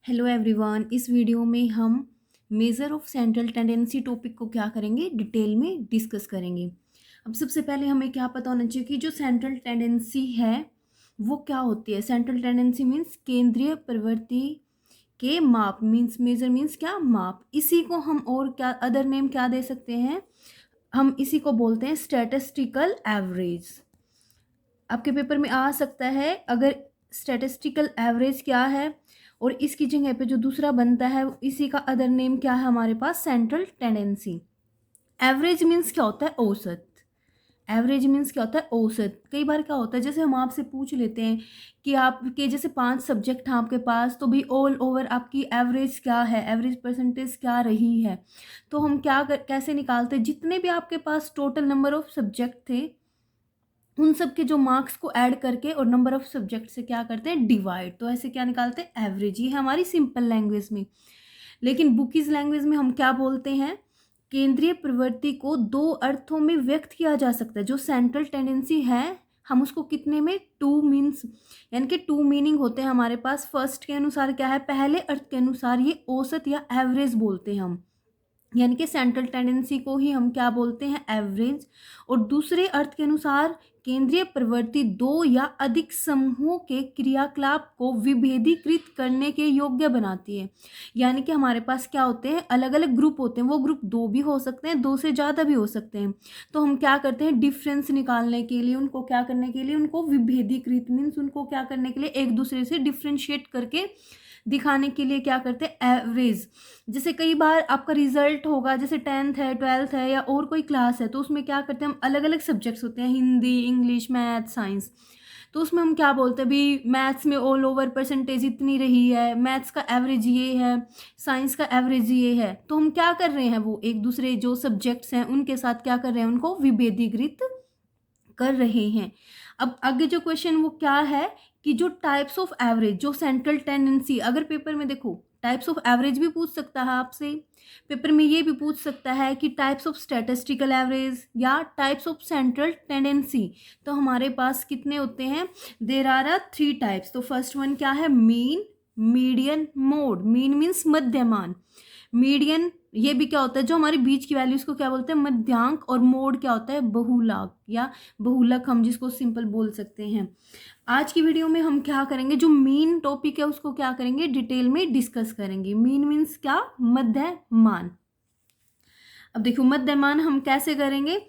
Hello everyone. इस video में हम measure of central tendency topic को क्या करेंगे, डिटेल में डिस्कस करेंगे। अब सबसे पहले हमें क्या पता होना चाहिए कि जो सेंट्रल टेंडेंसी है वो क्या होती है। सेंट्रल टेंडेंसी मीन्स केंद्रीय प्रवृत्ति के माप, मीन्स मेजर मीन्स क्या, माप। इसी को हम और क्या अदर नेम क्या दे सकते हैं, हम इसी को बोलते हैं स्टैटिस्टिकल एवरेज। आपके पेपर में आ सकता है अगर स्टैटिस्टिकल एवरेज क्या है और इसकी जगह पे जो दूसरा बनता है इसी का अदर नेम क्या है हमारे पास, सेंट्रल टेंडेंसी। एवरेज मीन्स क्या होता है, औसत। एवरेज मीन्स क्या होता है, औसत। कई बार क्या होता है, जैसे हम आपसे पूछ लेते हैं कि आपके जैसे 5 सब्जेक्ट हैं आपके पास, तो भी ऑल ओवर आपकी एवरेज क्या है, एवरेज परसेंटेज क्या रही है। तो हम कैसे निकालते हैं, जितने भी आपके पास टोटल नंबर ऑफ सब्जेक्ट थे उन सब के जो मार्क्स को ऐड करके और नंबर ऑफ सब्जेक्ट से क्या करते हैं, डिवाइड। तो ऐसे क्या निकालते हैं, एवरेज। ये है हमारी सिंपल लैंग्वेज में। लेकिन बुकीज लैंग्वेज में हम क्या बोलते हैं, केंद्रीय प्रवृत्ति को दो अर्थों में व्यक्त किया जा सकता है। जो सेंट्रल टेंडेंसी है हम उसको कितने में, टू मीन्स, यानी कि टू मीनिंग होते हैं हमारे पास। फर्स्ट के अनुसार क्या है, पहले अर्थ के अनुसार ये औसत या एवरेज बोलते हैं हम, यानी कि सेंट्रल टेंडेंसी को ही हम क्या बोलते हैं, एवरेज। और दूसरे अर्थ के अनुसार केंद्रीय प्रवृत्ति दो या अधिक समूहों के क्रियाकलाप को विभेदीकृत करने के योग्य बनाती है। यानी कि हमारे पास क्या होते हैं, अलग अलग ग्रुप होते हैं, वो ग्रुप दो भी हो सकते हैं, दो से ज़्यादा भी हो सकते हैं। तो हम क्या करते हैं, डिफरेंस निकालने के लिए, उनको क्या करने के लिए, उनको विभेदीकृत मीन्स उनको क्या करने के लिए, एक दूसरे से डिफ्रेंशिएट करके दिखाने के लिए क्या करते हैं, एवरेज। जैसे कई बार आपका रिजल्ट होगा, जैसे 10th है, 12th है या और कोई क्लास है, तो उसमें क्या करते हैं हम, अलग अलग सब्जेक्ट्स होते हैं, हिंदी, इंग्लिश, मैथ, साइंस। तो उसमें हम क्या बोलते हैं, भी मैथ्स में ऑल ओवर परसेंटेज इतनी रही है, मैथ्स का एवरेज ये है, साइंस का एवरेज ये है। तो हम क्या कर रहे हैं, वो एक दूसरे जो सब्जेक्ट्स हैं उनके साथ क्या कर रहे हैं, उनको विभेदीकृत कर रहे हैं। अब आगे जो क्वेश्चन वो क्या है कि जो टाइप्स ऑफ एवरेज, जो सेंट्रल टेंडेंसी, अगर पेपर में देखो टाइप्स ऑफ एवरेज भी पूछ सकता है आपसे। पेपर में ये भी पूछ सकता है कि टाइप्स ऑफ स्टैटिस्टिकल एवरेज या टाइप्स ऑफ सेंट्रल टेंडेंसी। तो हमारे पास कितने होते हैं, देयर आर 3 टाइप्स। तो फर्स्ट वन क्या है, mean, median, mode. Mean means मध्यमान, मीडियन ये भी क्या होता है, जो हमारे बीच की वैल्यूज को क्या बोलते हैं, मध्यांक। और मोड क्या होता है, बहुलाक या बहुलक, हम जिसको सिंपल बोल सकते हैं। आज की वीडियो में हम क्या करेंगे, जो मेन टॉपिक है उसको क्या करेंगे, डिटेल में डिस्कस करेंगे। मीन मीन्स क्या, मध्यमान। अब देखो मध्यमान हम कैसे करेंगे।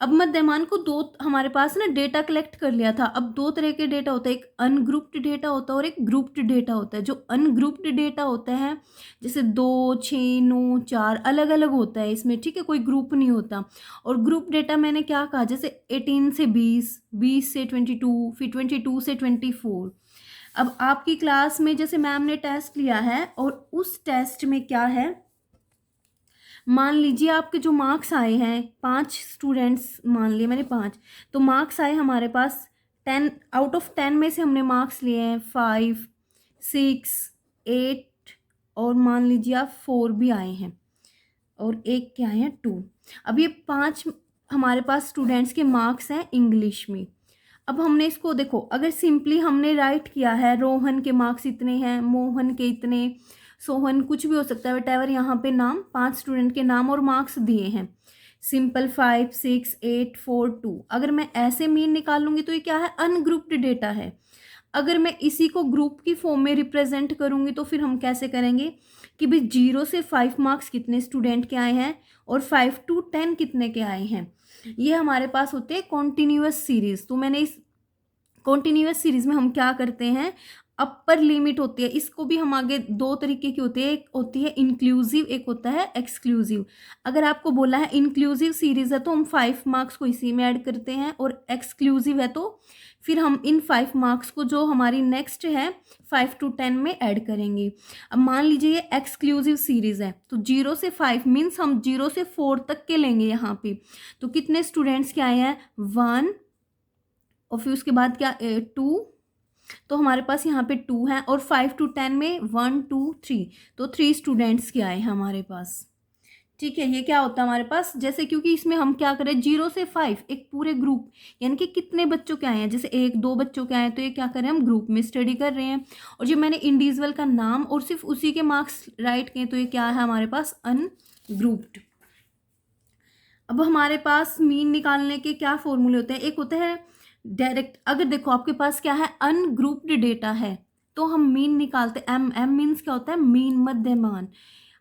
अब मध्यमान को दो, हमारे पास ना डेटा कलेक्ट कर लिया था। अब दो तरह के डेटा होता है, एक अनग्रुप्ड डेटा होता है और एक ग्रुप्ड डेटा होता है। जो अनग्रुप्ड डेटा होता है, जैसे 2, 6, 9, 4 अलग अलग होता है इसमें, ठीक है, कोई ग्रुप नहीं होता। और ग्रुप डेटा मैंने क्या कहा, जैसे 18 से 20, 20 से 22, फिर 22 से 24। अब आपकी क्लास में जैसे मैम ने टेस्ट लिया है और उस टेस्ट में क्या है, मान लीजिए आपके जो मार्क्स आए हैं, 5 स्टूडेंट्स मान लिए मैंने 5, तो मार्क्स आए हमारे पास 10 आउट ऑफ 10 में से हमने मार्क्स लिए हैं 5, 6, 8 और मान लीजिए आप 4 भी आए हैं और एक के आए हैं 2। अब ये 5 हमारे पास स्टूडेंट्स के मार्क्स हैं इंग्लिश में। अब हमने इसको देखो, अगर सिंपली हमने राइट किया है, रोहन के मार्क्स इतने हैं, मोहन के इतने, सोहन, कुछ भी हो सकता है वटेवर, यहाँ पे नाम 5 स्टूडेंट के नाम और मार्क्स दिए हैं, सिंपल 5, 6, 8, 4, 2। अगर मैं ऐसे मीन निकालूंगी तो ये क्या है, अनग्रुप्ड डेटा है। अगर मैं इसी को ग्रुप की फॉर्म में रिप्रेजेंट करूंगी तो फिर हम कैसे करेंगे कि भाई 0 से 5 मार्क्स कितने स्टूडेंट के आए हैं और 5 to 10 कितने के आए हैं। ये हमारे पास होते हैं कॉन्टिन्यूअस सीरीज। तो मैंने इस कॉन्टिन्यूअस सीरीज में हम क्या करते हैं, अपर लिमिट होती है, इसको भी हम आगे दो तरीके की होती है, एक होती है इंक्लूसिव, एक होता है एक्सक्लूसिव। अगर आपको बोला है इंक्लूसिव सीरीज है तो हम 5 मार्क्स को इसी में ऐड करते हैं, और एक्सक्लूसिव है तो फिर हम इन 5 मार्क्स को जो हमारी नेक्स्ट है 5 to 10 में ऐड करेंगे। अब मान लीजिए ये एक्सक्लूसिव सीरीज है तो 0 से 5 मीन्स हम 0 से 4 तक के लेंगे यहाँ पे। तो कितने स्टूडेंट्स के आए हैं, 1, और फिर उसके बाद क्या, 2। तो हमारे पास यहाँ पे 2 हैं, और 5 to 10 में 1, 2, 3, तो 3 स्टूडेंट्स के आए हैं हमारे पास, ठीक है, ये क्या होता है हमारे पास, जैसे क्योंकि इसमें हम क्या करें 0 से 5 एक पूरे ग्रुप, यानी कि कितने बच्चों के आए हैं, जैसे 1-2 बच्चों के आए हैं तो ये क्या करें हम ग्रुप में स्टडी कर रहे हैं। और जब मैंने इंडिविजुअल का नाम और सिर्फ उसी के मार्क्स राइट किए तो ये क्या है हमारे पास अनग्रुप्ड। अब हमारे पास मीन निकालने के क्या फॉर्मूले होते हैं, एक होता है डायरेक्ट, अगर देखो आपके पास क्या है अनग्रुप्ड डेटा है तो हम मीन निकालते हैं, एम मीन्स क्या होता है मीन मध्यमान।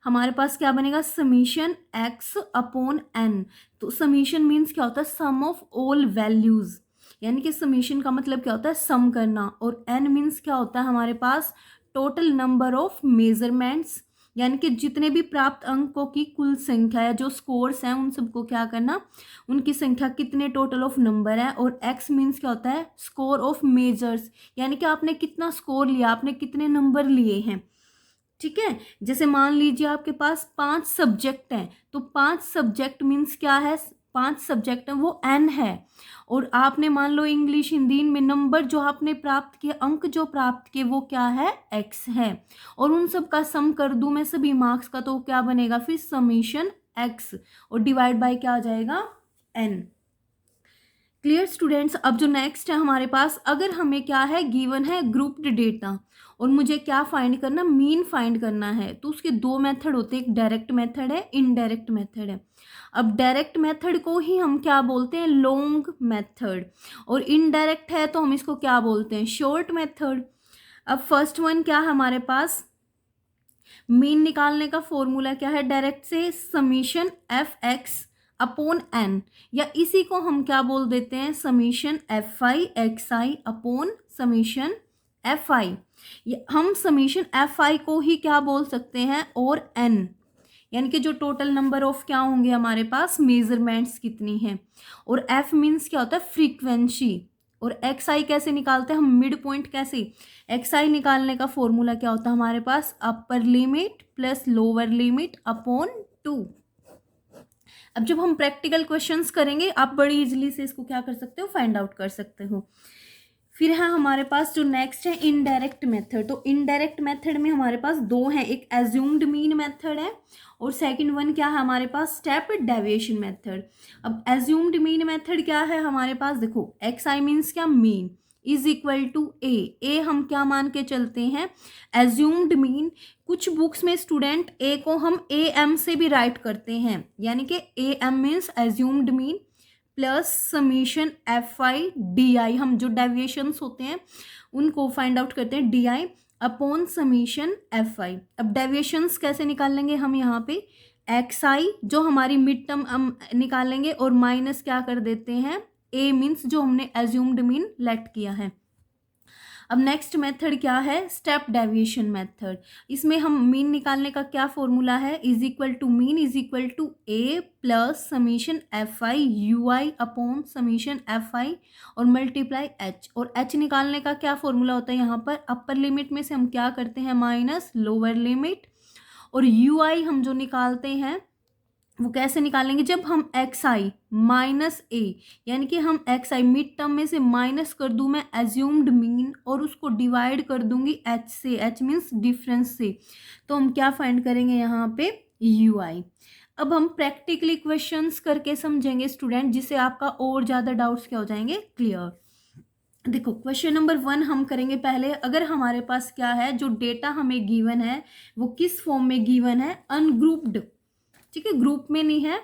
हमारे पास क्या बनेगा समीशन x अपॉन n, तो समीशन मीन्स क्या होता है सम ऑफ ऑल वैल्यूज, यानी कि समीशन का मतलब क्या होता है सम करना, और n मीन्स क्या होता है हमारे पास टोटल नंबर ऑफ मेजरमेंट्स, यानी कि जितने भी प्राप्त अंकों की कुल संख्या है, जो स्कोर्स हैं उन सबको क्या करना, उनकी संख्या कितने टोटल ऑफ नंबर है। और x मीन्स क्या होता है स्कोर ऑफ मेजर्स, यानी कि आपने कितना स्कोर लिया, आपने कितने नंबर लिए हैं। ठीक है, जैसे मान लीजिए आपके पास 5 सब्जेक्ट हैं तो 5 सब्जेक्ट मीन्स क्या है 5 सब्जेक्ट हैं वो n है, और आपने मान लो इंग्लिश हिंदी में नंबर जो आपने प्राप्त किए, अंक जो प्राप्त किए वो क्या है x है, और उन सब का सम कर दूं मैं सभी मार्क्स का तो क्या बनेगा फिर समीशन x, और डिवाइड बाय क्या आ जाएगा n। क्लियर स्टूडेंट्स, अब जो नेक्स्ट है हमारे पास, अगर हमें क्या है गिवन है ग्रुप्ड डेटा और मुझे क्या फाइंड करना मीन फाइंड करना है, तो उसके दो मेथड होते हैं, एक डायरेक्ट मेथड है इनडायरेक्ट मेथड है। अब डायरेक्ट मेथड को ही हम क्या बोलते हैं लॉन्ग मेथड, और इनडायरेक्ट है तो हम इसको क्या बोलते हैं शॉर्ट मेथड। अब फर्स्ट वन क्या है हमारे पास, मीन निकालने का फॉर्मूला क्या है डायरेक्ट से summation f x upon n, या इसी को हम क्या बोल देते हैं summation F i x i upon summation F i. हम समीशन एफ आई को ही क्या बोल सकते हैं और एन, यानी कि जो टोटल नंबर ऑफ क्या होंगे हमारे पास मेजरमेंट्स कितनी है, और एफ मीन्स क्या होता है फ्रीक्वेंसी, और एक्स आई कैसे निकालते हैं हम मिड पॉइंट कैसे, एक्स आई निकालने का फॉर्मूला क्या होता है हमारे पास upper limit plus lower limit upon 2। अब जब हम प्रैक्टिकल क्वेश्चंस करेंगे आप बड़ी इजीली से इसको क्या कर सकते हो फाइंड आउट कर सकते हो। फिर है हमारे पास जो नेक्स्ट है इनडायरेक्ट मेथड, तो इनडायरेक्ट मेथड में हमारे पास दो हैं, एक एज्यूम्ड मीन मेथड है और सेकंड वन क्या है हमारे पास स्टेप डेविएशन मेथड। अब एज्यूम्ड मीन मेथड क्या है हमारे पास, देखो एक्स आई मीन्स क्या मीन इज इक्वल टू ए हम क्या मान के चलते हैं एज्यूम्ड मीन। कुछ बुक्स में स्टूडेंट ए को हम ए एम से भी राइट करते हैं, यानी कि a m means assumed mean plus summation F I D i, हम जो डेविएशंस होते हैं उनको फाइंड आउट करते हैं D I upon summation F I. अब डेविएशंस कैसे निकाल लेंगे हम यहाँ पे एक्स आई जो हमारी मिड टर्म हम निकालेंगे और माइनस क्या कर देते हैं ए मीन्स जो हमने एज्यूम्ड मीन लेट किया है। अब नेक्स्ट मेथड क्या है स्टेप डेविएशन मेथड, इसमें हम मीन निकालने का क्या फॉर्मूला है is equal to mean is equal to A plus summation F I you i upon summation F i और मल्टीप्लाई एच, और एच निकालने का क्या फॉर्मूला होता है यहाँ पर अपर लिमिट में से हम क्या करते हैं माइनस लोअर लिमिट, और यू आई हम जो निकालते हैं वो कैसे निकालेंगे जब हम एक्स आई माइनस ए, यानी कि हम एक्स आई मिड टर्म में से माइनस कर दूं मैं एज्यूम्ड मीन और उसको डिवाइड कर दूंगी एच से, एच मीन्स डिफरेंस से, तो हम क्या फाइंड करेंगे यहाँ पे यू आई। अब हम प्रैक्टिकली क्वेश्चंस करके समझेंगे स्टूडेंट, जिससे आपका और ज़्यादा डाउट्स क्या हो जाएंगे क्लियर। देखो क्वेश्चन नंबर 1 हम करेंगे पहले, अगर हमारे पास क्या है जो डेटा हमें गिवन है वो किस फॉर्म में गिवन है अनग्रुप्ड, ठीक है ग्रुप में नहीं है,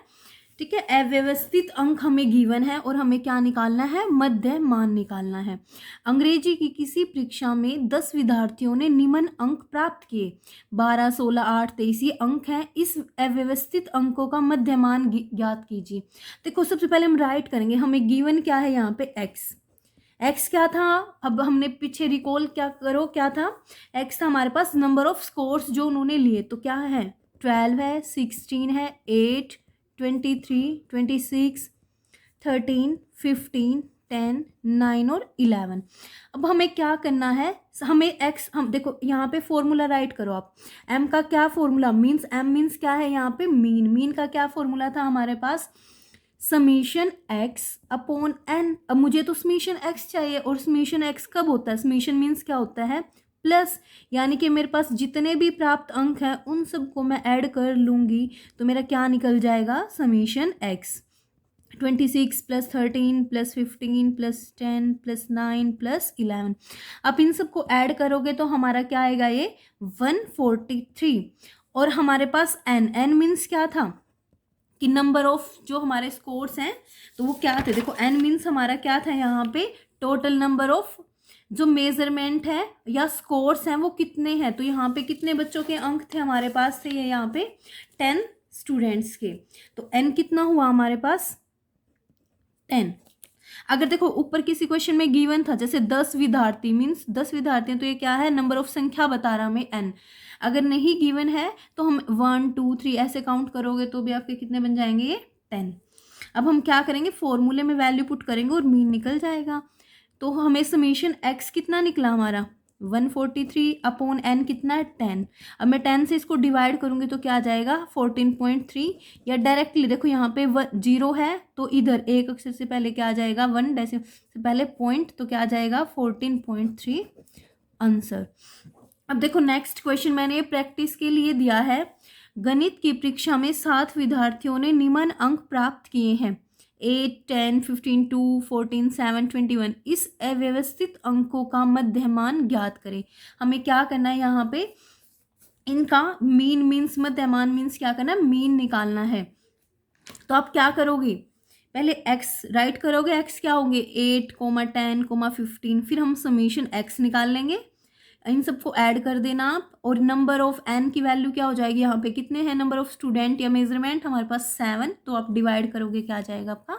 ठीक है अव्यवस्थित अंक हमें गिवन है और हमें क्या निकालना है मध्य मान निकालना है। अंग्रेजी की किसी परीक्षा में 10 विद्यार्थियों ने निम्न अंक प्राप्त किए 12, 16, 8, 23 ये अंक हैं, इस अव्यवस्थित अंकों का मध्य मान ज्ञात कीजिए। देखो सबसे पहले हम राइट करेंगे, हमें गिवन क्या है यहाँ पे एक्स क्या था, अब हमने पीछे रिकॉल क्या करो क्या था एक्स था हमारे पास नंबर ऑफ स्कोर्स जो उन्होंने लिए, तो क्या है 12 है 16 है 8 23 26 13 15 10 9 और 11। अब हमें क्या करना है हमें एक्स, हम देखो यहाँ पे फॉर्मूला राइट करो आप, एम का क्या फॉर्मूला मीन्स एम मीन्स क्या है यहाँ पे मीन का क्या फॉर्मूला था हमारे पास समीशन एक्स अपॉन एन। अब मुझे तो समीशन एक्स चाहिए और समीशन एक्स कब होता है, समीशन मीन्स क्या होता है प्लस, यानी कि मेरे पास जितने भी प्राप्त अंक हैं उन सबको मैं ऐड कर लूँगी तो मेरा क्या निकल जाएगा, summation x. 26 plus 13 plus 15 plus 10 plus 9 plus 11। आप इन सबको ऐड करोगे तो हमारा क्या आएगा, ये 143। और हमारे पास एन मीन्स क्या था कि नंबर ऑफ जो हमारे स्कोर्स हैं तो वो क्या थे, देखो एन मीन्स हमारा क्या था यहाँ पे, टोटल नंबर ऑफ जो मेजरमेंट है या स्कोर्स हैं वो कितने हैं। तो यहाँ पे कितने बच्चों के अंक थे हमारे पास, थे ये यहाँ पे 10 स्टूडेंट्स के। तो एन कितना हुआ हमारे पास, 10। अगर देखो ऊपर किसी क्वेश्चन में गिवन था जैसे 10 विद्यार्थी मीन्स 10 विद्यार्थी हैं, तो ये क्या है, नंबर ऑफ संख्या बता रहा हमें एन। अगर नहीं गिवन है तो हम 1 2 3 ऐसे काउंट करोगे तो भी आपके कितने बन जाएंगे, ये 10। अब हम क्या करेंगे, फॉर्मूले में वैल्यू पुट करेंगे और मीन निकल जाएगा। तो हमें समीशन एक्स कितना निकला हमारा, 143 अपॉन एन कितना है, 10। अब मैं 10 से इसको डिवाइड करूंगी तो क्या आ जाएगा, 14.3। या डायरेक्टली देखो यहाँ पे 0 है तो इधर एक अक्षर से पहले क्या आ जाएगा, 1 डेसिमल से पहले पॉइंट, तो क्या आ जाएगा 14.3 आंसर। अब देखो नेक्स्ट क्वेश्चन मैंने प्रैक्टिस के लिए दिया है। गणित की परीक्षा में 7 विद्यार्थियों ने निम्न अंक प्राप्त किए हैं, 8 10 15 2 14 7 21। इस अव्यवस्थित अंकों का मध्यमान ज्ञात करें। हमें क्या करना है यहाँ पे, इनका मीन मीन्स मध्यमान मीन्स क्या करना है, मीन निकालना है। तो आप क्या करोगे, पहले x राइट करोगे, x क्या होंगे 8 10 15, फिर हम समीशन x निकाल लेंगे, इन सबको ऐड कर देना आप। और नंबर ऑफ n की वैल्यू क्या हो जाएगी, यहाँ पे कितने हैं नंबर ऑफ स्टूडेंट या मेजरमेंट, हमारे पास 7। तो आप डिवाइड करोगे, क्या आ जाएगा आपका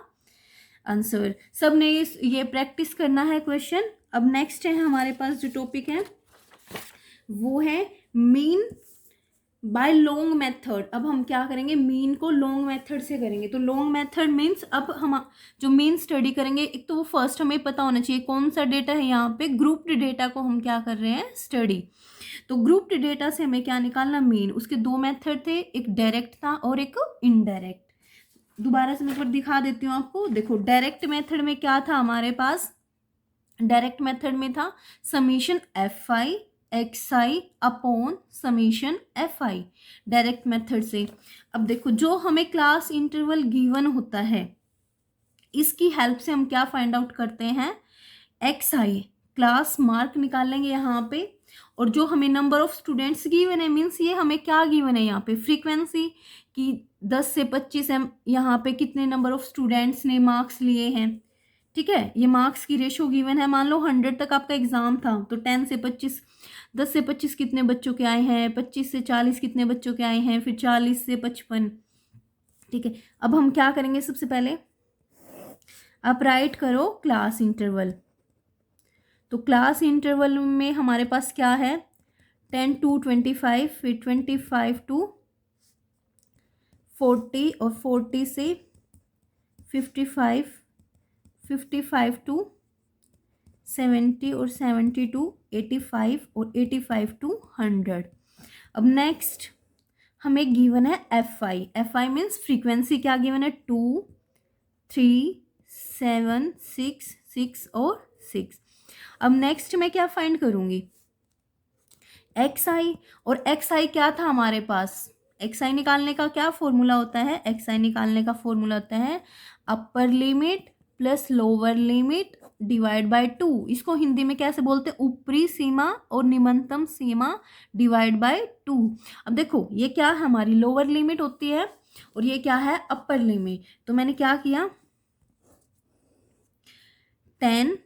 आंसर। सब ने ये प्रैक्टिस करना है क्वेश्चन। अब नेक्स्ट है हमारे पास जो टॉपिक है वो है मीन बाय लॉन्ग मेथड। अब हम क्या करेंगे, मीन को लॉन्ग मेथड से करेंगे। तो लॉन्ग मेथड मीन्स अब हम जो मीन स्टडी करेंगे, एक तो वो फर्स्ट हमें पता होना चाहिए कौन सा डेटा है, यहाँ पे ग्रुप्ड डेटा को हम क्या कर रहे हैं, स्टडी। तो ग्रुप्ड डेटा से हमें क्या निकालना, मीन। उसके दो मेथड थे, एक डायरेक्ट था और एक इनडायरेक्ट। दोबारा से मैं एक बार दिखा देती हूँ आपको। देखो डायरेक्ट मेथड में क्या था हमारे पास, डायरेक्ट मेथड में था summation F i x i upon summation F I, direct method से। अब देखो जो हमें क्लास इंटरवल गिवन होता है इसकी हेल्प से हम क्या फाइंड आउट करते हैं, एक्स आई क्लास मार्क निकाल लेंगे यहाँ पे। और जो हमें नंबर ऑफ स्टूडेंट्स गिवन है मीन्स ये हमें क्या गिवन है यहाँ पे, फ्रीक्वेंसी कि 10 से 25 यहाँ पे कितने नंबर ऑफ स्टूडेंट्स ने मार्क्स लिए हैं। ठीक है, ये मार्क्स की रेशो गिवन है। मान लो 100 तक आपका एग्जाम था तो 10 से 25, 10 से 25 कितने बच्चों के आए हैं, 25 से 40 कितने बच्चों के आए हैं, फिर 40 से 55। ठीक है, अब हम क्या करेंगे, सबसे पहले आप राइट करो क्लास इंटरवल। तो क्लास इंटरवल में हमारे पास क्या है, 10 to 25, फिर 25 to 40 और 40 से 55, 55 to 70 और 70 to 85 और 85 to 100। अब नेक्स्ट हमें गिवन है एफ आई मीन्स फ्रीक्वेंसी क्या गिवन है, 2 3 7 6 6 और 6। अब नेक्स्ट मैं क्या फाइंड करूंगी, एक्स आई। और एक्स आई क्या था हमारे पास, एक्स आई निकालने का क्या फॉर्मूला होता है, एक्स आई निकालने का फॉर्मूला होता है अपर limit plus lower limit divide by 2। इसको हिंदी में कैसे बोलते हैं, ऊपरी सीमा और निम्नतम सीमा डिवाइड बाय 2। अब देखो ये क्या है, हमारी लोअर लिमिट होती है और ये क्या है, अपर लिमिट। तो मैंने क्या किया, 10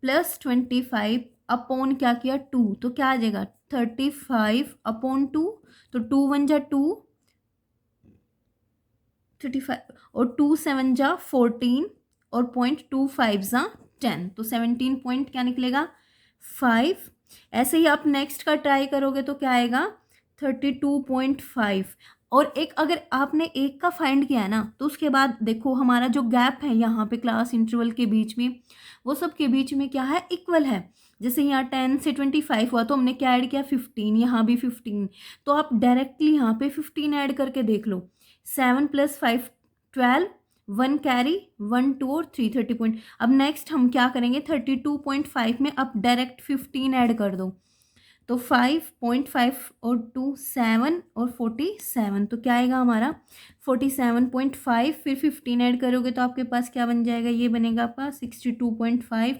प्लस 25 अपॉन क्या किया 2, तो क्या आ जाएगा 35 अपॉन 2। तो 2 1 जा 2, 35 और 2 7 जा 14 और 0.25 जा 10, तो 17 पॉइंट क्या निकलेगा 5। ऐसे ही आप नेक्स्ट का ट्राई करोगे तो क्या आएगा 32.5। और एक अगर आपने एक का फाइंड किया है ना तो उसके बाद देखो हमारा जो गैप है यहाँ पे क्लास इंटरवल के बीच में, वो सब के बीच में क्या है, इक्वल है। जैसे यहाँ 10 से 25 हुआ तो हमने क्या ऐड किया 15, यहाँ भी 15। तो आप डायरेक्टली यहाँ पे 15 ऐड करके देख लो, 7 + 5 12, 1 कैरी 1 2 और 3 30 पॉइंट। अब नेक्स्ट हम क्या करेंगे 32.5 में अब डायरेक्ट 15 ऐड कर दो, तो 5.5 और 2 7 और 47, तो क्या आएगा हमारा 47.5, फिर 15 ऐड करोगे तो आपके पास क्या बन जाएगा, ये बनेगा आपका 62.5,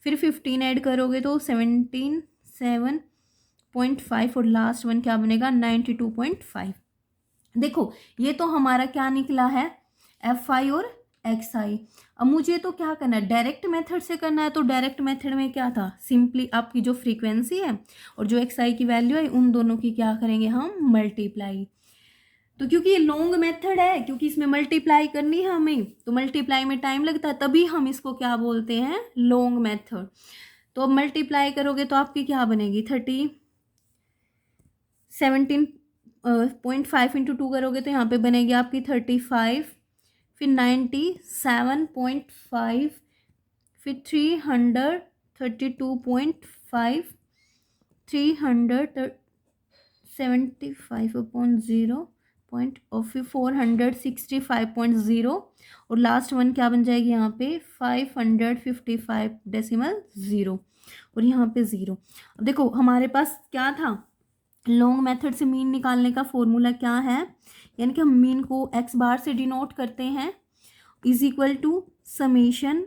फिर 15 ऐड करोगे तो 7.5 और लास्ट वन क्या बनेगा 92.5। देखो ये तो हमारा क्या निकला है, एफ आई और एक्स आई। अब मुझे तो क्या करना है, डायरेक्ट मेथड से करना है। तो डायरेक्ट मेथड में क्या था, सिंपली आपकी जो फ्रीक्वेंसी है और जो एक्स आई की वैल्यू है उन दोनों की क्या करेंगे हम, मल्टीप्लाई। तो क्योंकि ये लॉन्ग मेथड है, क्योंकि इसमें मल्टीप्लाई करनी है हमें, तो मल्टीप्लाई में टाइम लगता है, तभी हम इसको क्या बोलते हैं, लॉन्ग मेथड। तो अब मल्टीप्लाई करोगे तो आपकी क्या बनेगी 17.5 इंटू 2 करोगे तो यहाँ पे बनेगी आपकी 35, फिर 97.5, फिर 332.5, 375/0 पॉइंट और फिर 465.0 और लास्ट वन क्या बन जाएगी यहाँ पे 555.0 और यहाँ पे 0। अब देखो हमारे पास क्या था, लॉन्ग मेथड से मीन निकालने का फॉर्मूला क्या है, यानी कि हम मीन को एक्स बार से डिनोट करते हैं, is equal to summation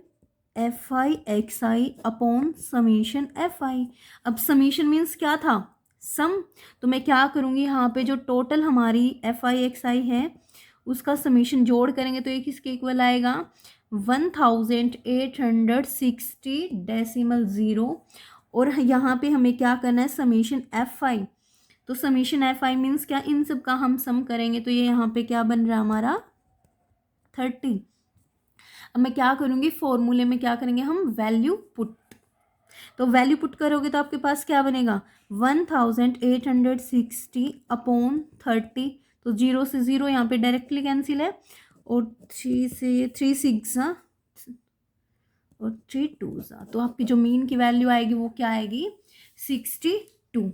F i x i upon summation F I. अब समीशन मीन्स क्या था, सम। तो मैं क्या करूँगी, यहाँ पे जो टोटल हमारी एफ आई एक्स आई है उसका समीशन जोड़ करेंगे तो ये किसके इक्वल आएगा 1860.0 और यहाँ पे हमें क्या करना है समीशन एफ आई। तो समीशन एफ आई मीन्स क्या, इन सब का हम सम करेंगे तो ये यहाँ पे क्या बन रहा है हमारा 30। अब मैं क्या करूँगी, फॉर्मूले में क्या करेंगे हम, वैल्यू पुट। तो वैल्यू पुट करोगे तो आपके पास क्या बनेगा 1860 अपॉन 30, तो 0 से 0 यहाँ पे डायरेक्टली कैंसिल है और 3 से 3 6 और 3 2, तो आपकी जो मीन की वैल्यू आएगी वो क्या आएगी 62।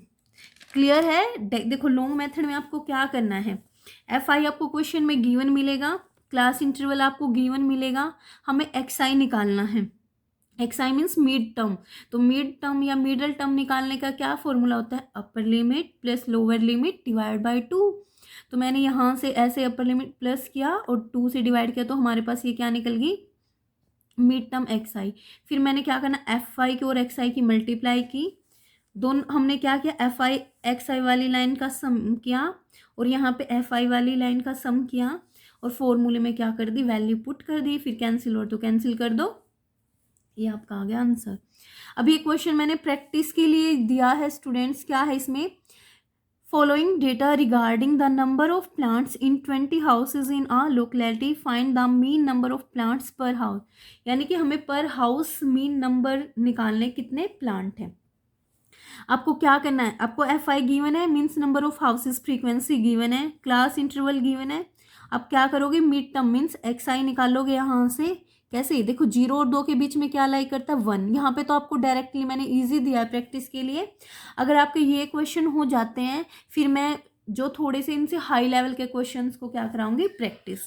क्लियर है। देखो लॉन्ग मेथड में आपको क्या करना है, एफ आई आपको क्वेश्चन में गिवन मिलेगा, क्लास इंटरवल आपको गिवन मिलेगा, हमें एक्स आई निकालना है। X I means mid term, तो मिड टर्म या मिडल टर्म निकालने का क्या फॉर्मूला होता है, अपर limit plus lower limit divide by 2। तो मैंने यहाँ से ऐसे अपर लिमिट प्लस किया और 2 से डिवाइड किया तो हमारे पास ये क्या निकल गई मिड टर्म एक्स आई। फिर मैंने क्या करना, एफ आई की और एक्स आई की मल्टीप्लाई की, दोनों हमने क्या किया, एफ आई एक्स आई वाली लाइन का सम किया और यहाँ पे एफ आई वाली लाइन का सम किया और फॉर्मूले में क्या कर दी, वैल्यू पुट कर दी, फिर कैंसिल और तो कैंसिल कर दो, ये आपका आ गया आंसर। अभी एक क्वेश्चन मैंने प्रैक्टिस के लिए दिया है स्टूडेंट्स, क्या है इसमें, following data regarding the number of plants in 20 houses in a locality, find the mean number of plants पर हाउस। यानी कि हमें पर हाउस मीन नंबर निकालने कितने प्लांट हैं। आपको क्या करना है, आपको एफ आई गिवन है, means number of houses frequency given है, क्लास इंटरवल गिवन है। आप क्या करोगे, मिड टर्म मीन्स एक्स आई निकालोगे यहाँ से, कैसे, देखो 0 और 2 के बीच में क्या लाई करता है 1। यहाँ पे तो आपको डायरेक्टली मैंने इजी दिया है प्रैक्टिस के लिए। अगर आपके ये क्वेश्चन हो जाते हैं फिर मैं जो थोड़े से इनसे हाई लेवल के क्वेश्चंस को क्या कराऊंगी प्रैक्टिस।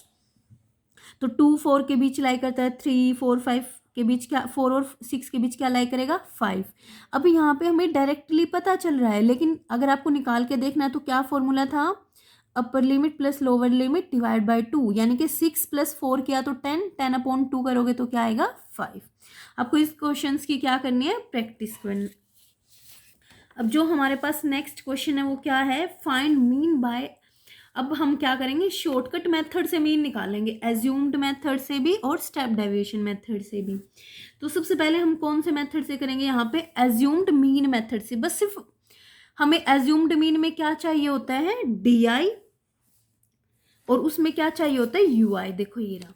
तो 2 4 के बीच लाई करता है, 3 4 5 के बीच क्या, 4 और 6 के बीच क्या लाई करेगा 5। अब यहाँ पे हमें डायरेक्टली पता चल रहा है, लेकिन अगर आपको निकाल के देखना है तो क्या फॉर्मूला था, अपर limit plus lower limit divide by 2, यानी कि 6 + 4 किया तो 10, 10/2 करोगे तो क्या आएगा 5। आपको इस क्वेश्चंस की क्या करनी है, प्रैक्टिस करनी। अब जो हमारे पास नेक्स्ट क्वेश्चन है वो क्या है, फाइंड मीन बाय। अब हम क्या करेंगे, शॉर्टकट मेथड से मीन निकालेंगे, एज्यूम्ड मेथड से भी और स्टेप डेविएशन मेथड से भी। तो सबसे पहले हम कौन से मेथड से करेंगे, यहाँ पे एज्यूम्ड मीन मेथड से। बस सिर्फ हमें एज्यूम्ड मीन में क्या चाहिए होता है, डी आई, और उसमें क्या चाहिए होता है यू आई। देखो ये रहा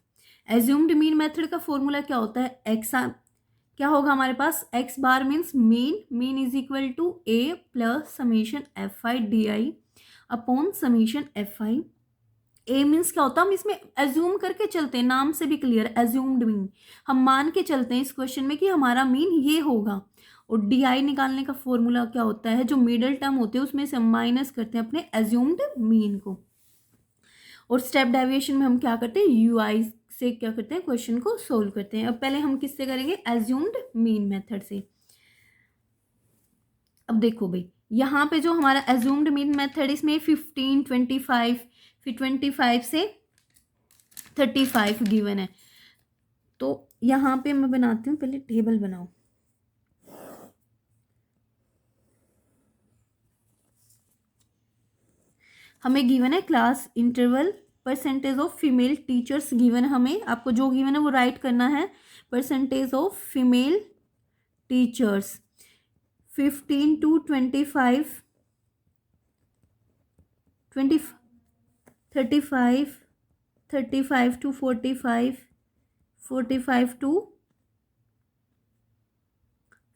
एज्यूम्ड मीन मेथड का फॉर्मूला क्या होता है, एक्स क्या होगा हमारे पास, X bar means mean, mean is equal to A plus summation F I D I upon summation F I. A means क्या होता है, हम इसमें एज्यूम करके चलते हैं, नाम से भी क्लियर, एज्यूम्ड मीन हम मान के चलते हैं इस क्वेश्चन में कि हमारा मीन ये होगा। और डी आई निकालने का फॉर्मूला क्या होता है, जो मिडल टर्म होते हैं उसमें से हम माइनस करते हैं अपने एज्यूम्ड मीन को। और स्टेप डेविएशन में हम क्या करते हैं, यू आई से क्या करते हैं, क्वेश्चन को सोल्व करते हैं। अब पहले हम किससे करेंगे, एज्यूम्ड मीन मेथड से। अब देखो भाई यहाँ पे जो हमारा एज्यूम्ड मीन मेथड, इसमें 15, 25, फिर 25 से 35 गिवन है। तो यहाँ पे मैं बनाती हूँ, पहले टेबल बनाओ। हमें गिवन है class interval, percentage of female teachers given, हमें आपको जो गिवन है वो राइट करना है। Percentage of female teachers 15 to 25, 35, 35 to 45, 45 to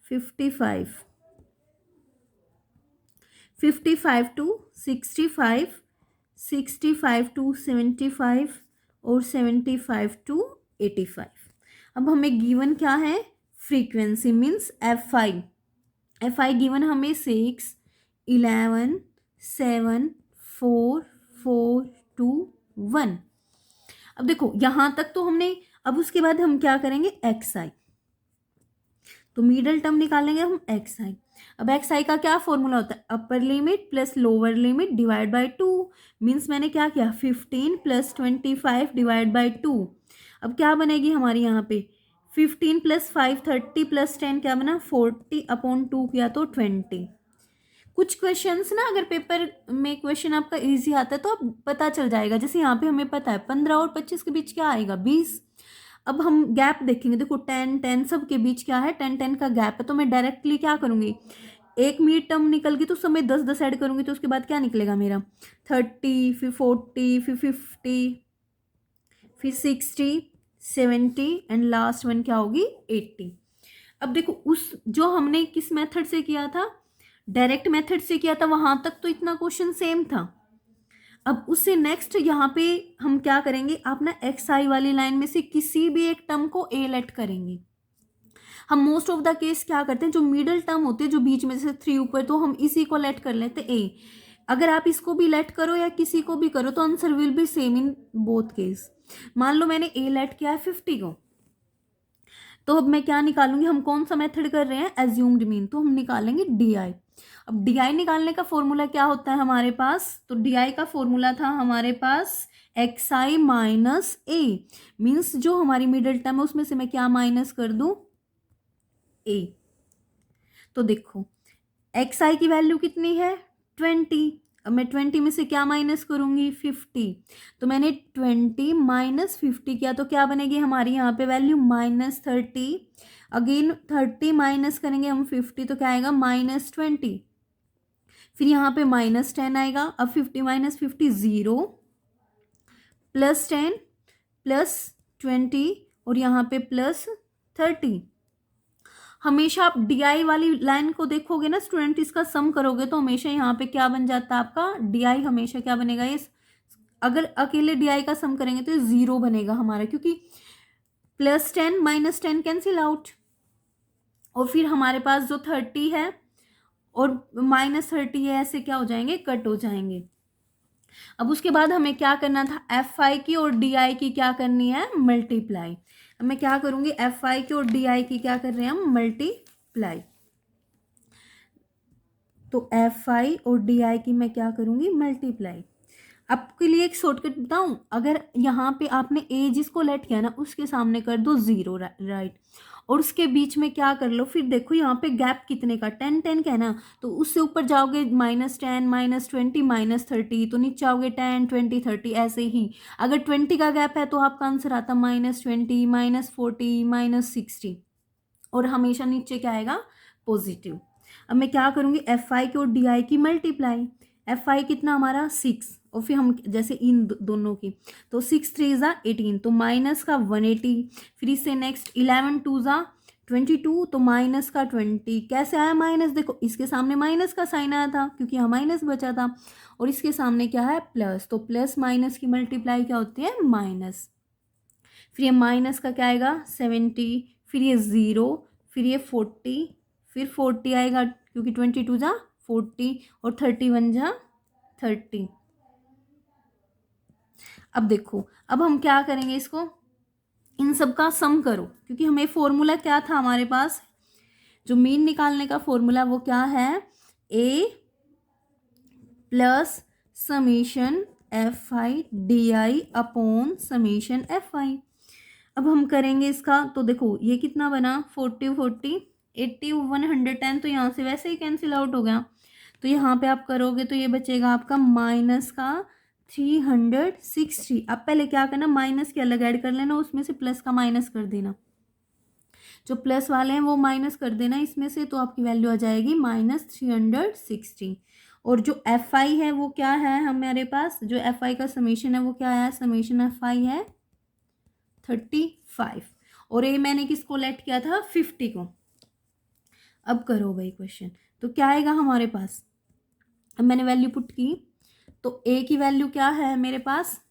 55, 55 to 65, 65 to 75 और 75 to 85। अब हमें गिवन क्या है, frequency means F I given हमें 6, 11, 7, 4, 4, 2, 1। अब देखो यहाँ तक तो हमने, अब उसके बाद हम क्या करेंगे, एक्स आई, तो मिडल टर्म निकालेंगे हम एक्स आई। अब एक्स आई का क्या फॉर्मूला होता है, अपर limit plus lower limit divide by 2। Means मैंने क्या किया, 15 प्लस 25 डिवाइड बाय 2। अब क्या बनेगी हमारी यहाँ पे, 15 प्लस 5 30 प्लस 10 क्या बना, 40 अपॉन 2 किया तो 20। कुछ क्वेश्चंस ना अगर पेपर में क्वेश्चन आपका इजी आता है तो आप पता चल जाएगा। जैसे यहाँ पे हमें पता है 15 और 25 के बीच क्या आएगा, 20। अब हम गैप देखेंगे, देखो 10 10 सब के बीच क्या है, 10 10 का गैप है। तो मैं डायरेक्टली क्या करूँगी, एक मिड टर्म निकल गई तो उसमें मैं 10 10 ऐड करूँगी, तो उसके बाद क्या निकलेगा मेरा, 30, फिर 40, फिर 50, फिर 60, 70 एंड लास्ट वन क्या होगी, 80। अब देखो उस जो हमने किस मेथड से किया था, डायरेक्ट मेथड से किया था, वहां तक तो इतना क्वेश्चन सेम था। अब उससे नेक्स्ट यहाँ पे हम क्या करेंगे, आप ना एक्स आई वाली लाइन में से किसी भी एक टर्म को ए लेट करेंगे। हम मोस्ट ऑफ द केस क्या करते हैं, जो मिडल टर्म होते हैं जो बीच में से 3 ऊपर, तो हम इसी को लेट कर लेते ए। अगर आप इसको भी लेट करो या किसी को भी करो तो answer will be same in both case. मान लो मैंने ए लेट किया है 50 को, तो अब मैं क्या निकालूंगी, हम कौन सा मेथड कर रहे हैं, एज्यूम्ड मीन, तो हम निकालेंगे डी आई। अब डी आई निकालने का फॉर्मूला क्या होता है हमारे पास, तो डी आई का फॉर्मूला था हमारे पास एक्स आई माइनस ए। मीन्स जो हमारी मिडिल टर्म है उसमें से मैं क्या माइनस कर दूं, ए। तो देखो एक्स आई की वैल्यू कितनी है, 20। अब मैं 20 में से क्या माइनस करूंगी, 50। तो मैंने 20 माइनस 50 किया तो क्या बनेगी हमारी यहाँ पे वैल्यू, -30। अगेन 30 माइनस करेंगे हम 50 तो क्या आएगा, -20। फिर यहाँ पे -10 आएगा। अब 50 माइनस 50 0, +10 +20 और यहाँ पे +30। हमेशा आप डी आई वाली लाइन को देखोगे ना स्टूडेंट, इसका सम करोगे तो हमेशा यहाँ पे क्या बन जाता है आपका, डी आई हमेशा क्या बनेगा, ये अगर अकेले डी आई का सम करेंगे तो 0 बनेगा हमारा, क्योंकि +10 -10 कैंसिल आउट। और फिर हमारे पास जो 30 है और -30 है, ऐसे क्या हो जाएंगे, कट हो जाएंगे। अब उसके बाद हमें क्या करना था, एफ आई की और डी आई की क्या करनी है, मल्टीप्लाई। अब मैं क्या करूंगी, एफ आई की और डी आई की क्या कर रहे हैं हम, मल्टीप्लाई। तो एफ आई और डी आई की मैं क्या करूंगी, मल्टीप्लाई। आपके लिए एक शॉर्टकट बताऊं, अगर यहाँ पे आपने ए जिसको लेट किया ना उसके सामने कर दो 0, राइट, और उसके बीच में क्या कर लो, फिर देखो यहाँ पे गैप कितने का, 10 10 का है ना, तो उससे ऊपर जाओगे -10 -20 -30, तो नीचे आओगे 10 20 30 ऐसे ही। अगर 20 का गैप है तो आपका आंसर आता -20 -40 -60, और हमेशा नीचे क्या आएगा, पॉजिटिव। अब मैं क्या करूँगी, एफ आई की और डी आई की मल्टीप्लाई। एफ आई कितना हमारा 6, और फिर हम जैसे इन दोनों की, तो 6 3 ज़ा 18, तो माइनस का 180। फिर इससे नेक्स्ट 11 2 ज़ा 22, तो माइनस का 20। कैसे आया माइनस, देखो इसके सामने माइनस का साइन आया था क्योंकि यहाँ माइनस बचा था, और इसके सामने क्या है, प्लस, तो प्लस माइनस की मल्टीप्लाई क्या होती है, माइनस। फिर ये माइनस का क्या आएगा, 70, फिर ये 0, फिर ये 40, फिर 40 आएगा क्योंकि 22 जा 40 और 31 जा 30। अब देखो, अब हम क्या करेंगे, इसको इन सब का सम करो, क्योंकि हमें फॉर्मूला क्या था हमारे पास, जो मीन निकालने का फॉर्मूला वो क्या है, A plus summation F I D I upon summation F I. अब हम करेंगे इसका, तो देखो ये कितना बना 40 40 80 110, तो यहाँ से वैसे ही कैंसिल आउट हो गया। तो यहाँ पे आप करोगे तो ये बचेगा आपका माइनस का 360। अब पहले क्या करना, माइनस के अलग ऐड कर लेना, उसमें से प्लस का माइनस कर देना, जो प्लस वाले हैं वो माइनस कर देना इसमें से, तो आपकी वैल्यू आ जाएगी -360। और जो एफ आई है वो क्या है हमारे पास, जो एफ आई का समीशन है वो क्या है, समीशन एफ आई है 35, और ये मैंने किसको लेट किया था 50 को। अब करो भाई क्वेश्चन, तो क्या आएगा हमारे पास, अब मैंने वैल्यू पुट की, तो ए की वैल्यू क्या है मेरे पास,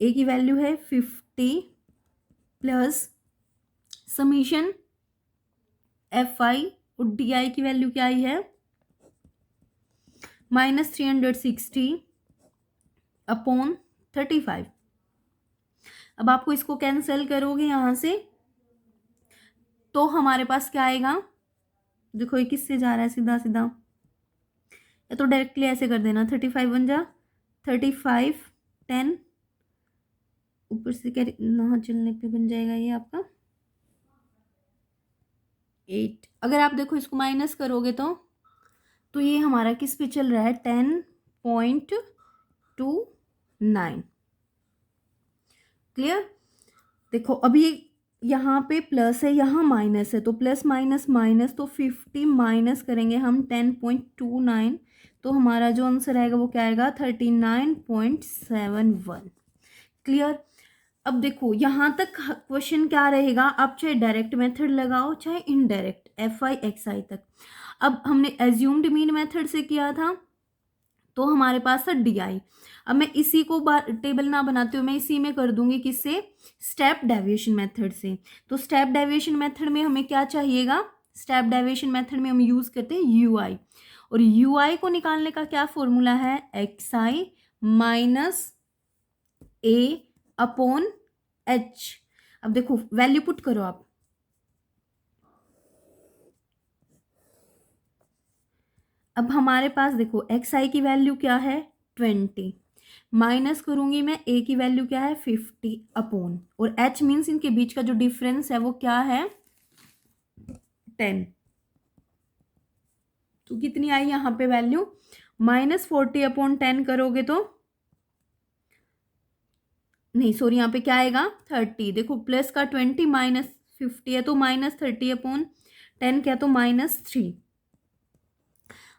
ए की वैल्यू है 50 प्लस समीशन एफ आई, और डी आई की वैल्यू क्या आई है -360 अपॉन 35। अब आपको इसको कैंसिल करोगे यहाँ से, तो हमारे पास क्या आएगा, देखो ये किससे जा रहा है सीधा सीधा, या तो डायरेक्टली ऐसे कर देना 35 बन जा 35 10, ऊपर से क्या ना चलने पे बन जाएगा ये आपका 8। अगर आप देखो इसको माइनस करोगे तो ये हमारा किस पे चल रहा है 10.29। क्लियर। देखो अभी यहाँ पे प्लस है, यहाँ माइनस है, तो प्लस माइनस माइनस, तो 50 माइनस करेंगे हम 10.29, तो हमारा जो आंसर आएगा वो क्या आएगा 39.71। क्लियर। अब देखो यहाँ तक क्वेश्चन क्या रहेगा, आप चाहे डायरेक्ट मेथड लगाओ चाहे इनडायरेक्ट एफ आई एक्स आई तक। अब हमने एज्यूम्ड मीन मेथड से किया था, तो हमारे पास था डी आई। अब मैं इसी को टेबल ना बनाते हुए मैं इसी में कर दूंगी, किससे, स्टेप डेविएशन मेथड से। तो स्टेप डेविएशन मेथड में हमें क्या चाहिएगा, स्टेप डेविएशन मेथड में हम यूज करते हैं यू आई, और यू आई को निकालने का क्या फॉर्मूला है, एक्स आई माइनस ए अपॉन एच। अब देखो वैल्यू पुट करो आप, अब हमारे पास देखो एक्स आई की वैल्यू क्या है 20, माइनस करूंगी मैं ए की वैल्यू क्या है 50 अपॉन, और एच मीन्स इनके बीच का जो डिफरेंस है वो क्या है 10। तो कितनी आई यहाँ पे वैल्यू -40 अपॉन 10 करोगे तो नहीं सॉरी, यहाँ पे क्या आएगा 30। देखो प्लस का 20 -50 है तो -30 अपॉन 10 क्या, तो -3।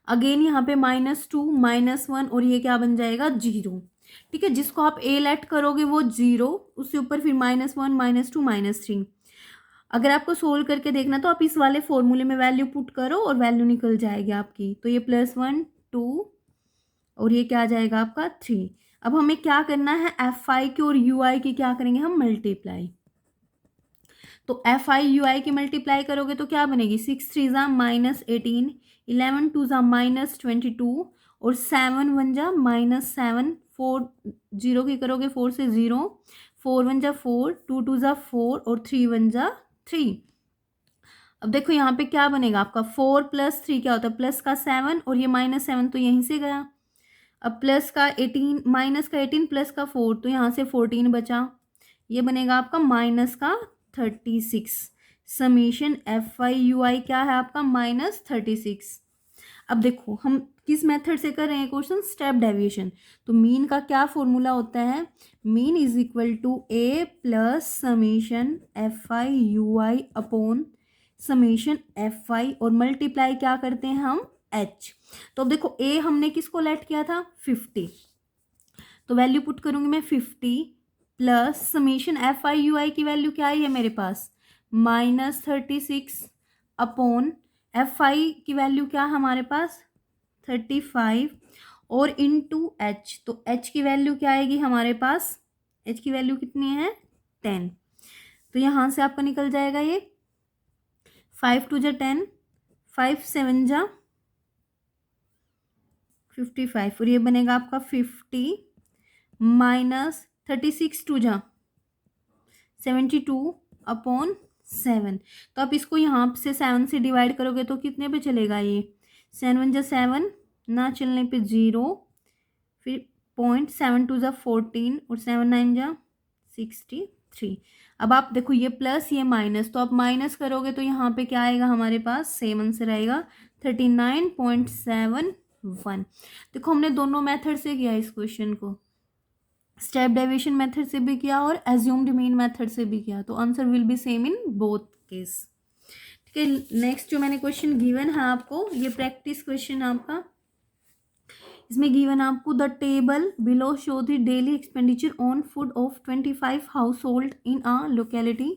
अगेन यहाँ पे -2 -1, और ये क्या बन जाएगा 0। ठीक है, जिसको आप ए लेट करोगे वो 0, उसके ऊपर फिर -1 -2 -3। अगर आपको सोल्व करके देखना तो आप इस वाले फॉर्मूले में वैल्यू पुट करो और वैल्यू निकल जाएगी आपकी, तो ये +1 2 और ये क्या आ जाएगा आपका 3। अब हमें क्या करना है, एफ आई की और यू आई की क्या करेंगे हम मल्टीप्लाई। तो एफ आई यू आई की मल्टीप्लाई करोगे तो क्या बनेगी 6 3 जा -18, 11 2 जा -22, और 7 1 जा -7, 4 0 की करोगे 4 से 0, 4 1 जा 4, 2 2 जा 4, और 3 1 जा 3। अब देखो यहाँ पे क्या बनेगा आपका 4 + 3 क्या होता है प्लस का 7, और ये -7 तो यहीं से गया। अब प्लस का 18 माइनस का 18 प्लस का 4, तो यहाँ से 14 बचा, ये बनेगा आपका माइनस का 36। समीशन एफ आई यू आई क्या है आपका -36। अब देखो हम किस मेथड से कर रहे हैं क्वेश्चन, स्टेप डेविएशन। तो मीन का क्या फॉर्मूला होता है, mean is equal to A plus summation F I you i upon summation F i, और मल्टीप्लाई क्या करते हैं हम एच। तो अब देखो ए हमने किसको लेट किया था 50, तो वैल्यू पुट करूंगी मैं 50 plus summation F I you I की वैल्यू क्या आई है मेरे पास -36 अपॉन एफ आई की वैल्यू क्या है हमारे पास 35, और इनटू एच। तो एच की वैल्यू क्या आएगी हमारे पास, एच की वैल्यू कितनी है 10। तो यहाँ से आपका निकल जाएगा ये 5 2 जा 10, 5 7 जा 55, और ये बनेगा आपका 50 माइनस 36 2 जा 72 अपॉन 7। तो आप इसको यहाँ से 7 से डिवाइड करोगे तो कितने पे चलेगा ये 7 1 जा 7, ना चलने पे 0, फिर 0.7 2 ज़ा 14 और 7 9 ज़ा 63। अब आप देखो ये प्लस ये माइनस, तो आप माइनस करोगे तो यहाँ पे क्या आएगा हमारे पास, सेम आंसर आएगा 39.71। देखो हमने दोनों मेथड से किया इस क्वेश्चन को, स्टेप डेविएशन मेथड से भी किया और एज्यूम्ड मीन मेथड से भी किया, तो answer will be same in both case. ठीक है, नेक्स्ट जो मैंने क्वेश्चन गिवन है आपको, ये प्रैक्टिस क्वेश्चन आपका, इसमें गिवन आपको the table below show the daily expenditure on food of 25 house hold in a locality.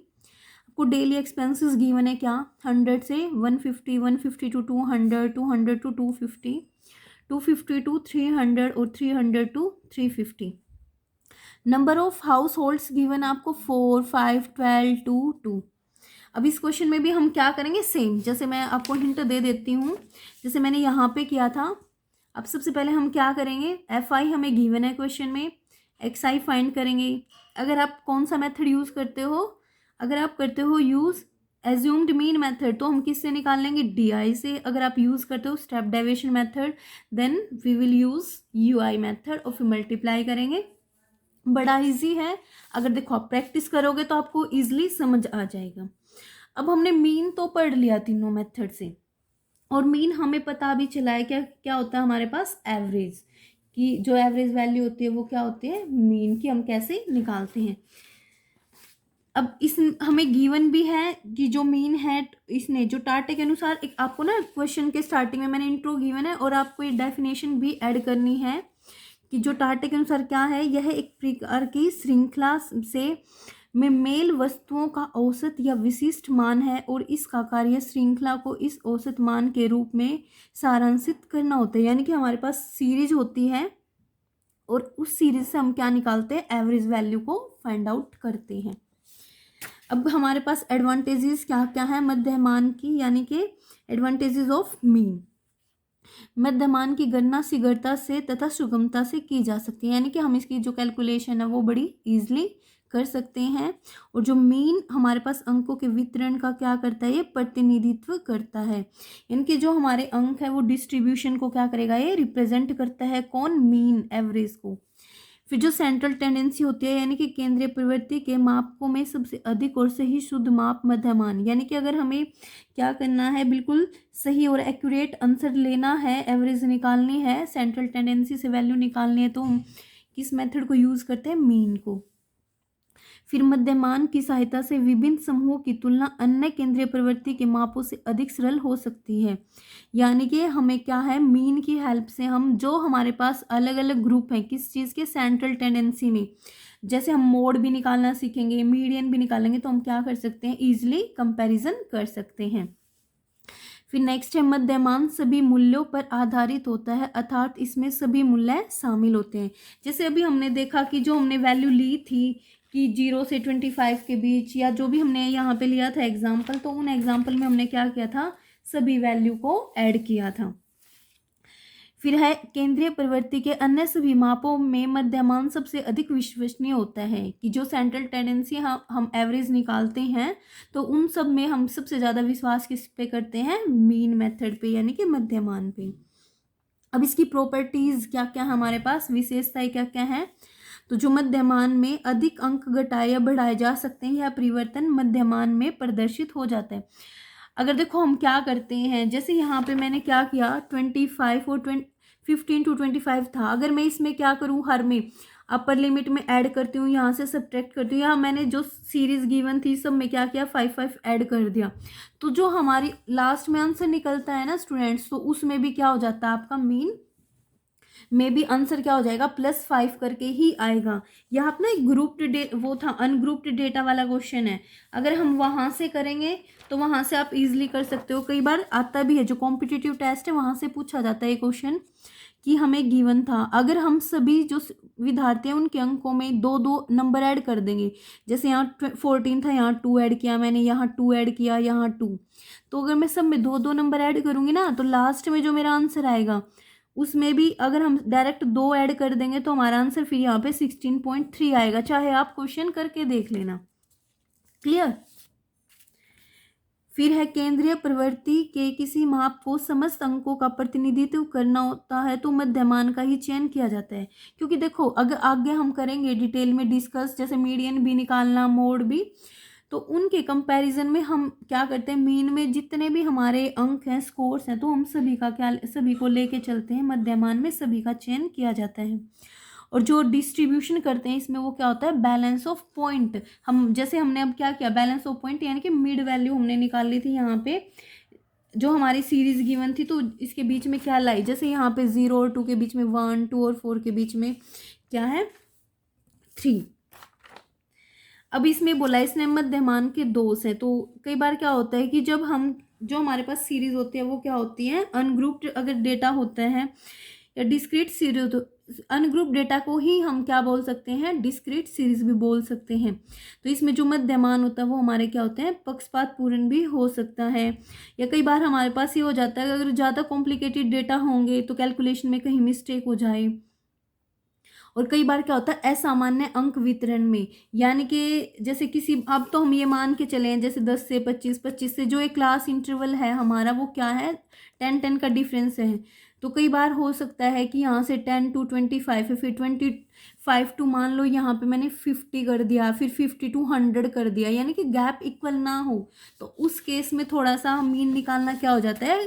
आपको डेली एक्सपेंसेस गिवन है क्या, 100 से 150, 150 टू 200, 200 टू 250, 250 टू 300 और 300 to 350। Number of households given आपको 4, 5, 12, 2, 2। अब इस क्वेश्चन में भी हम क्या करेंगे, सेम, जैसे मैं आपको हिंट दे देती हूँ, जैसे मैंने यहाँ पे किया था। अब सबसे पहले हम क्या करेंगे, एफ आई हमें गिवन है क्वेश्चन में, एक्स आई फाइंड करेंगे। अगर आप कौन सा मेथड यूज़ करते हो, अगर आप करते हो यूज़ एज्यूम्ड मीन मेथड, तो हम किससे निकाल लेंगे, डी आई से। अगर आप यूज़ करते हो step deviation method, then we will use u i method और फिर मल्टीप्लाई करेंगे। बड़ा इजी है, अगर देखो आप प्रैक्टिस करोगे तो आपको ईजिली समझ आ जाएगा। अब हमने मीन तो पढ़ लिया तीनों मेथड से, और मीन हमें पता भी चला है क्या क्या होता है हमारे पास, एवरेज, कि जो एवरेज वैल्यू होती है वो क्या होती है, मीन की हम कैसे निकालते हैं। अब इस हमें गिवन भी है कि जो मीन है, इसने जो टाटे के अनुसार, एक आपको ना क्वेश्चन के स्टार्टिंग में मैंने इंट्रो गिवन है और आपको ये डेफिनेशन भी ऐड करनी है कि जो टाटे के अनुसार क्या है, यह एक प्रकार की श्रृंखला से में मेल वस्तुओं का औसत या विशिष्ट मान है और इसका कार्य श्रृंखला को इस औसत मान के रूप में सारांशित करना होता है। यानी कि हमारे पास सीरीज होती है और उस सीरीज से हम क्या निकालते हैं, एवरेज वैल्यू को फाइंड आउट करते हैं। अब हमारे पास एडवांटेजेस क्या क्या है मध्यमान की, यानी कि एडवांटेजेस ऑफ मीन। मध्यमान की गणना शीघ्रता से तथा सुगमता से की जा सकती है, यानी कि हम इसकी जो कैलकुलेशन है वो बड़ी इजीली कर सकते हैं। और जो मीन हमारे पास अंकों के वितरण का क्या करता है, ये प्रतिनिधित्व करता है, यानी कि जो हमारे अंक है वो डिस्ट्रीब्यूशन को क्या करेगा, ये रिप्रेजेंट करता है, कौन, मीन, एवरेज को। फिर जो सेंट्रल टेंडेंसी होती है, यानी कि केंद्रीय प्रवृत्ति के मापकों में सबसे अधिक और सही शुद्ध माप मध्यमान, यानी कि अगर हमें क्या करना है, बिल्कुल सही और एक्यूरेट आंसर लेना है, एवरेज निकालनी है, सेंट्रल टेंडेंसी से वैल्यू निकालनी है, तो हम किस मेथड को यूज़ करते हैं, मीन को। फिर मध्यमान की सहायता से विभिन्न समूहों की तुलना अन्य केंद्रीय प्रवृत्ति के मापों से अधिक सरल हो सकती है, यानी कि हमें क्या है, मीन की हेल्प से हम जो हमारे पास अलग अलग ग्रुप हैं किस चीज़ के, सेंट्रल टेंडेंसी में, जैसे हम मोड भी निकालना सीखेंगे, मीडियन भी निकालेंगे, तो हम क्या कर सकते हैं, ईजिली कंपैरिजन कर सकते हैं। फिर नेक्स्ट है मध्यमान सभी मूल्यों पर आधारित होता है, अर्थात इसमें सभी मूल्य शामिल होते हैं। जैसे अभी हमने देखा कि जो हमने वैल्यू ली थी कि 0 से 25 के बीच, या जो भी हमने यहाँ पे लिया था एग्जाम्पल, तो उन एग्जाम्पल में हमने क्या किया था, सभी वैल्यू को ऐड किया था। फिर है केंद्रीय प्रवृत्ति के अन्य सभी मापों में मध्यमान सबसे अधिक विश्वसनीय होता है, कि जो सेंट्रल टेंडेंसी हम एवरेज निकालते हैं तो उन सब में हम सबसे ज़्यादा विश्वास किस पे करते हैं, मीन मेथड पे, यानी कि मध्यमान पे। अब इसकी प्रॉपर्टीज़ क्या क्या है हमारे पास, विशेषताएं क्या क्या है, तो जो मध्यमान में अधिक अंक घटाए या बढ़ाए जा सकते हैं, यह परिवर्तन मध्यमान में प्रदर्शित हो जाता है। अगर देखो हम क्या करते हैं, जैसे यहाँ पे मैंने क्या किया, 25 और 15 टू 25 था, अगर मैं इसमें क्या करूँ, हर में अपर लिमिट में ऐड करती हूँ, यहाँ से सब्ट्रैक्ट करती हूँ, यहाँ मैंने जो सीरीज गिवन थी सब में क्या किया, 5 ऐड कर दिया, तो जो हमारी लास्ट में आंसर निकलता है ना स्टूडेंट्स, तो उसमें भी क्या हो जाता है, आपका मीन में भी आंसर क्या हो जाएगा, +5 करके ही आएगा। यहाँ अपना एक ग्रुप्ड वो था, अनग्रुप्ड डेटा वाला क्वेश्चन है, अगर हम वहाँ से करेंगे तो वहाँ से आप इजीली कर सकते हो। कई बार आता भी है, जो कॉम्पिटिटिव टेस्ट है वहाँ से पूछा जाता है ये क्वेश्चन, कि हमें गिवन था, अगर हम सभी जो विद्यार्थी हैं उनके अंकों में 2-2 नंबर ऐड कर देंगे, जैसे यहाँ 14 था, यहाँ 2 ऐड किया मैंने, यहाँ 2 ऐड किया, यहाँ 2, तो अगर मैं सब में 2-2 नंबर ऐड करूँगी ना, तो लास्ट में जो मेरा आंसर आएगा उसमें भी अगर हम डायरेक्ट 2 ऐड कर देंगे तो हमारा आंसर फिर यहाँ पे 16.3 आएगा, चाहे आप क्वेश्चन करके देख लेना। क्लियर। फिर है केंद्रीय प्रवृत्ति के किसी माप को समस्त अंकों का प्रतिनिधित्व करना होता है तो मध्यमान का ही चयन किया जाता है। क्योंकि देखो अगर आगे हम करेंगे डिटेल में डिस्कस, जैसे मीडियन भी निकालना, मोड भी, तो उनके कंपैरिजन में हम क्या करते हैं, मीन में जितने भी हमारे अंक हैं, स्कोर्स हैं, तो हम सभी का क्या, सभी को लेके चलते हैं, मध्यमान में सभी का चयन किया जाता है। और जो डिस्ट्रीब्यूशन करते हैं इसमें वो क्या होता है, बैलेंस ऑफ पॉइंट। हम जैसे हमने अब क्या किया, बैलेंस ऑफ पॉइंट यानी कि मिड वैल्यू हमने निकाल ली थी यहाँ पे, जो हमारी सीरीज गिवन थी, तो इसके बीच में क्या लाई, जैसे यहाँ पे 0 और 2 के बीच में 1, 2 और 4 के बीच में क्या है 3। अब इसमें बोला इसने मध्यमान के दोष है। तो कई बार क्या होता है कि जब हम, जो हमारे पास सीरीज होती है वो क्या होती है, अनग्रुप्ड अगर डेटा होता है या डिस्क्रीट सीरीज, तो अनग्रुप डेटा को ही हम क्या बोल सकते हैं, डिस्क्रीट सीरीज भी बोल सकते हैं। तो इसमें जो मध्यमान होता है वो हमारे क्या होते हैं, पक्षपात पूर्ण भी हो सकता है। या कई बार हमारे पास ये हो जाता है अगर ज़्यादा कॉम्प्लिकेटेड डेटा होंगे तो कैलकुलेशन में कहीं मिस्टेक हो जाए। और कई बार क्या होता है असामान्य अंक वितरण में, यानी कि जैसे किसी, अब तो हम ये मान के चले हैं जैसे 10 से 25, 25 से जो एक क्लास इंटरवल है हमारा वो क्या है 10-10 का डिफरेंस है। तो कई बार हो सकता है कि यहाँ से 10 to 25 है, फिर 25 to मान लो यहाँ पे मैंने 50 कर दिया, फिर 50 to 100 कर दिया, यानी कि गैप इक्वल ना हो। तो उस केस में थोड़ा सा मीन निकालना क्या हो जाता है,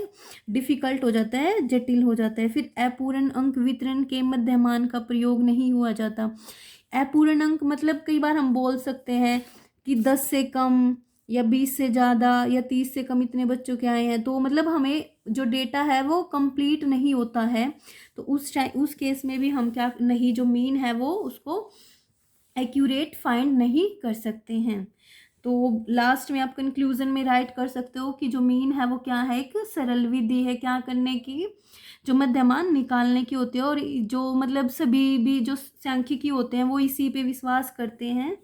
डिफिकल्ट हो जाता है, जटिल हो जाता है। फिर अपूर्ण अंक वितरण के मध्यमान का प्रयोग नहीं हुआ जाता। अपूर्ण अंक मतलब कई बार हम बोल सकते हैं कि 10 से कम या 20 से ज़्यादा या 30 से कम इतने बच्चों के आए हैं, तो मतलब हमें जो डेटा है वो कंप्लीट नहीं होता है। तो उस केस में भी हम क्या नहीं, जो मीन है वो उसको एक्यूरेट फाइंड नहीं कर सकते हैं। तो लास्ट में आप कंक्लूजन में राइट कर सकते हो कि जो मीन है वो क्या है, एक सरल विधि है क्या करने की, जो मध्यमान निकालने की होती है। और जो मतलब सभी भी जो सांख्यिकी होते हैं वो इसी पे विश्वास करते हैं,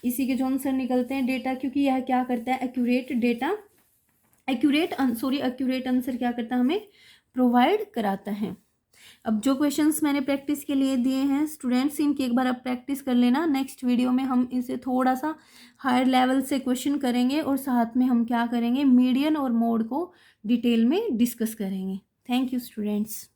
इसी के जो आंसर निकलते हैं डेटा, क्योंकि यह क्या करता है, एक्यूरेट डेटा, एक्यूरेट आंसर क्या करता है, हमें प्रोवाइड कराता है। अब जो क्वेश्चंस मैंने प्रैक्टिस के लिए दिए हैं स्टूडेंट्स, इनकी एक बार आप प्रैक्टिस कर लेना। नेक्स्ट वीडियो में हम इसे थोड़ा सा हायर लेवल से क्वेश्चन करेंगे और साथ में हम क्या करेंगे, मीडियन और मोड को डिटेल में डिस्कस करेंगे। Thank you students.